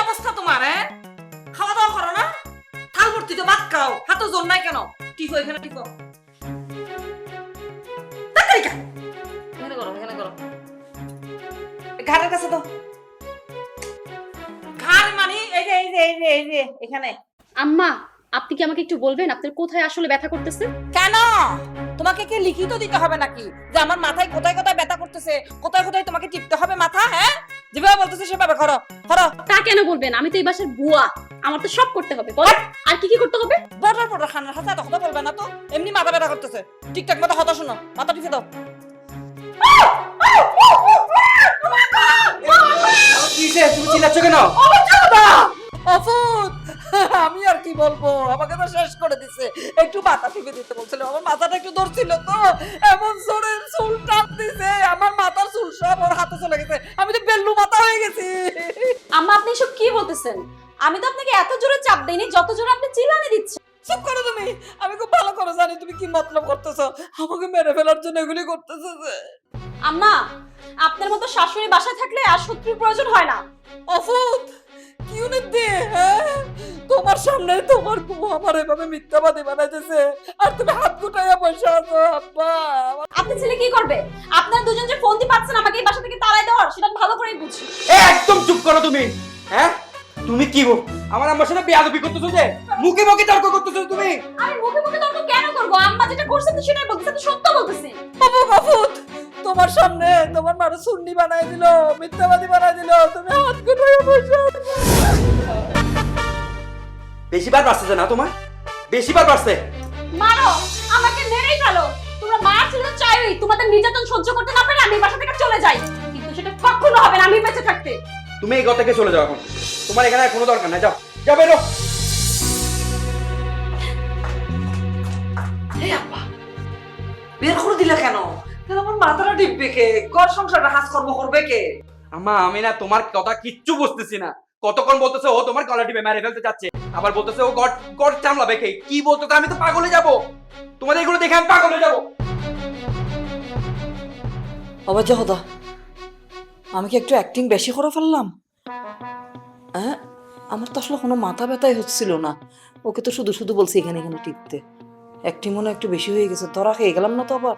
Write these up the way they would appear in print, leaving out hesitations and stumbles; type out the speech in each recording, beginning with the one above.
অবস্থা তোমার? হ্যাঁ, খাওয়া দাওয়া করো না? থাল ভর্তি তো ভাত খাও, হাতে জোর নাই কেন? টিপো এখানে, টিপো। তাড়াতাড়ি খা। এখানে করো, এখানে করো। ঘাড়ের কাছে দাও। ঘাড় মানে এই যে এই যে এই যে এই যে এখানে। আম্মা, আপনি কি আমাকে একটু বলবেন আপনার কোথায় আসলে ব্যথা করতেছে? কেন? তোমাকে কি লিখিত দিতে হবে নাকি যে আমার মাথায় কোথায় কোথায় ব্যথা করতেছে, কোথায় কোথায় তোমাকে টিপতে হবে মাথা? হ্যাঁ, যেভাবে বলতেছে সেভাবে করো, করো। তা কেন বলবেন? আমি তো এই বাসার বুয়া, আমার তো সব করতে হবে। বলেন আর কি কি করতে হবে? বড় বড় খানার হাতে এত কথা বলবে না তো। এমনি মাথা ব্যথা করতেছে, ঠিকঠাক মতো কথা শোনো, মাথা টিপে দাও। তুমি চিল্লাচ্ছ কেন? অফুত, আমি আর কি বলবো, আমাকে তো শেষ করে দিছে। একটু মাথা টিপে দিতে বলছিল, আমার মাথাটা একটু ধরছিল তো, এমন জোরে চুল টান দিছে, আমার মাথার চুল সব ওর হাতে চলে গেছে। আমি তো বেল্লু মাথা হয়ে গেছি। আম্মা, আপনি এসব কি বলতেছেন? আমি তো আপনাকে এত জোরে চাপ দেইনি যত জোরে আপনি চিল্লানি দিচ্ছেন। চুপ করো তুমি। আমি খুব ভালো করে জানি তুমি কি মতলব করতেছো, আমাকে মেরে ফেলার জন্য এগুলি করতেছো যে। আম্মা, আপনার মতো শাশুড়ি বাসায় থাকলে আর শত্রুর প্রয়োজন হয় না। অফুত, কি উন্নতি! হ্যাঁ, তোমার সামনে তোমার বউ আমার এভাবে মিথ্যাবাদী বানাইতেছে, আর তুমি হাত গুটাইয়া বসে আছো। আব্বা, আপনার ছেলে কি করবে? আপনারা দুজন যে ফোন দিয়ে পাচ্ছেন আমাকে এই বাসা থেকে তাড়াই দেওয়ার, সেটা আমি ভালো করেই বুঝি। একদম চুপ করো তুমি। হ্যাঁ, তুমি কি আমার আম্মার সাথে বেয়াদবি করতেছো যে? মুখে মুখে তর্ক করতেছো তুমি। আমি মুখে মুখে তর্ক কেন করবো? আম্মা যেটা করছেন তো সেটাই বলতেছি, আমি সত্য বলতেছি। অফুত, তোমার সামনে তোমার মারো সুন্নি বানাই দিল, মিথ্যাবাদী বানাই দিল, তুমি হাত গুটাইয়া বসে আছো। বেশিবার বাড়ছে না তোমার? বেশিবার বাড়ছে। মারো, আমাকে মেরেই ফেলো। তোমরা মার ছিল চাইই, তোমাদের নির্যাতন সহ্য করতে না পারে আমি এই বাসা থেকে চলে যাই, কিন্তু সেটা কখনো হবে না আমি বেঁচে থাকতে। তুমি এই ঘর থেকে চলে যাও এখন। তোমার এখানে আর কোনো দরকার নাই, যাও যাও বেরো। হে আব্বা, বের করে দিলে কেন? তাহলে আমার মাথাটা টিপবে কে? ঘর সংসারটা কাজকর্ম করবে কে? আম্মা, আমি না তোমার কথা কিচ্ছু বুঝতেছি না। কতক্ষণ বলতেছে ও তোমার গলা টিপে মেরে ফেলতে চাচ্ছে, আবার বলতেছে ও গড গড চামলাবে কে। কি বলতো? আমি তো পাগল হয়ে যাবো। তোমাদের এগুলো দেখে আমি পাগল হয়ে যাবো। বাবা জহদা, আমি কি একটু অ্যাক্টিং বেশি করে ফেললাম? হ্যাঁ, আমার তো আসলে কোনো মাথা ব্যথাই হচ্ছিল না। ওকে তো শুধু শুধু বলছি এখানে এখানে টিপতে। অ্যাক্টিং মনে হয় একটু বেশি হয়ে গেছে, ধরা খেয়ে গেলাম না তো আবার?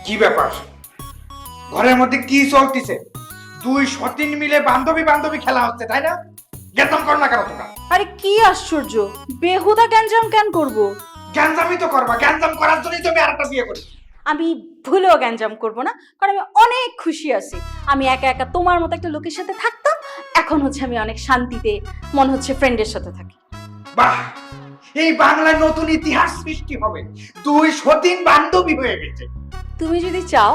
কি ব্যাপার? ঘরের মধ্যে কি চলতেছে? দুই সতীন মিলে বান্ধবী বান্ধবী খেলা হচ্ছে, তাই না? গ্যাঞ্জাম করো না কেন তোমরা? আরে কি আশ্চর্য, বেহুদা গ্যাঞ্জাম কেন করব? গ্যাঞ্জামই তো করবা, গ্যাঞ্জাম করার জন্যই তুমি আরেকটা বিয়ে করি। আমি ভুলেও গ্যাঞ্জাম করব না, কারণ আমি অনেক খুশি আছি। আমি একা একা তোমার মতো একটা লোকের সাথে থাকতাম, এখন হচ্ছে আমি অনেক শান্তিতে, মনে হচ্ছে ফ্রেন্ডের সাথে থাকি। বাহ, এই বাংলায় নতুন ইতিহাস সৃষ্টি হবে। দুই সতীন বান্ধবী হয়ে গেছে। তুমি যদি চাও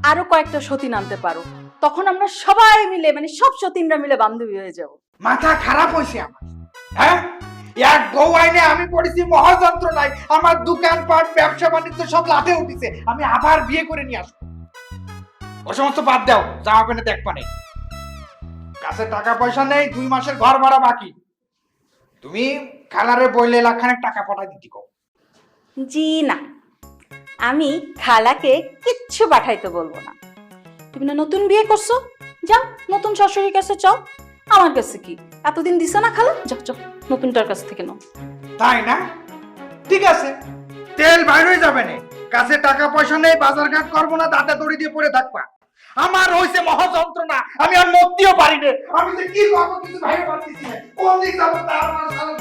আরো কয়েকটা সতীন আনতে পারো, তখন আমরা সবাই মিলে, মানে সব সতীনরা মিলে বান্ধবী হয়ে যাব। মাথা খারাপ হয়েছে আমার। হ্যাঁ, এক বউ আইনে আমি পড়েছি মহাযন্ত্রণায়। আমার দোকানপাট ব্যবসা বাণিজ্য সব লাঠে উঠেছে। আমি আবার বিয়ে করে নিয়ে আসবো। ও সমস্ত বাদ দাও, জামা প্যান্টে দেখবা নেই, কাছে টাকা পয়সা নেই, 2 মাসের ঘর ভাড়া বাকি। তুমি খালারে বইলে লাখখানেক টাকা পাঠাই দিতে কও। জি না, আমি খালাকে কিচ্ছু পাঠাইতে বলবো না। তুমি না নতুন বিয়ে করছো, যাও নতুন শাশুড়ির কাছে যাও। আমার কাছে কি এতদিন দিছে না খালা? যাও যাও, নতুনটার কাছ থেকে নাও। তাই না? ঠিক আছে, তেল বাইর হয়ে যাবে না। কাছে টাকা পয়সা নেই, বাজার ঘাট করবো না, দাঁতে দড়ি দিয়ে পড়ে থাকবা। আমার হইছে মহাযন্ত্রণা, আমি আর মরতেও পারি না। আমি যে কি করবো কিছু ভাইরে পারতেছি না। কোন দিক যাবো তার আমার সারা